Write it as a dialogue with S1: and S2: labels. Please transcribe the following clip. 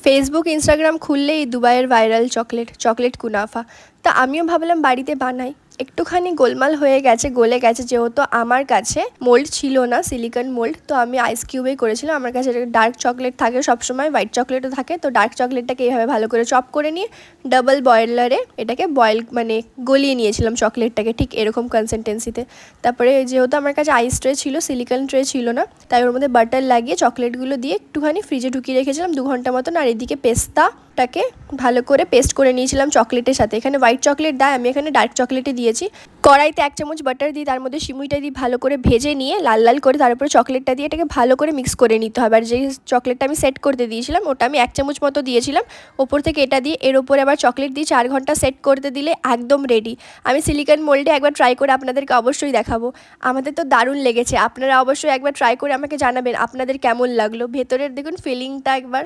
S1: Facebook Instagram খুললেই দুবাইয়ের viral chocolate কুনাফা। তা আমিও ভাবলাম বাড়িতে বানাই। একটুখানি গোলমাল হয়ে গেছে, গলে গেছে, যেহেতু আমার কাছে মোল্ড ছিল না, সিলিকন মোল্ড, তো আমি আইস কিউবেই করেছিলাম। আমার কাছে ডার্ক চকলেট থাকে সবসময়, হোয়াইট চকলেটও থাকে, তো ডার্ক চকলেটটাকে এইভাবে ভালো করে চপ করে নিয়ে ডাবল বয়লারে এটাকে বয়েল মানে গলিয়ে নিয়েছিলাম চকলেটটাকে ঠিক এরকম কনসিস্টেন্সিতে। তারপরে যেহেতু আমার কাছে আইস ট্রে ছিল, সিলিকন ট্রে ছিল না, তাই ওর মধ্যে বাটার লাগিয়ে চকলেটগুলো দিয়ে একটুখানি ফ্রিজে ঢুকিয়ে রেখেছিলাম 2 ঘন্টা মতন। আর এদিকে পেস্তাটাকে ভালো করে পেস্ট করে নিয়েছিলাম চকলেটের সাথে। এখানে হোয়াইট চকলেট দেয়, আমি এখানে ডার্ক চকলেটে দিয়েছি। কড়াইতে 1 চামচ বাটার দিয়ে তার মধ্যে সিমুইটা দিয়ে ভালো করে ভেজে নিয়ে লাল লাল করে তারপরে চকলেটটা দিয়ে এটাকে ভালো করে মিক্স করে নিতে হবে। আর যেই চকলেটটা আমি সেট করতে দিয়েছিলাম ওটা আমি 1 চামচ মতো দিয়েছিলাম। ওপর থেকে এটা দিয়ে এর ওপরে আবার চকলেট দিয়ে 4 ঘন্টা সেট করতে দিলে একদম রেডি। আমি সিলিকন মোল্ডে একবার ট্রাই করে আপনাদেরকে অবশ্যই দেখাবো। আমাদের তো দারুণ লেগেছে, আপনারা অবশ্যই একবার ট্রাই করে আমাকে জানাবেন আপনাদের কেমন লাগলো। ভেতরের দেখুন ফিলিংটা একবার।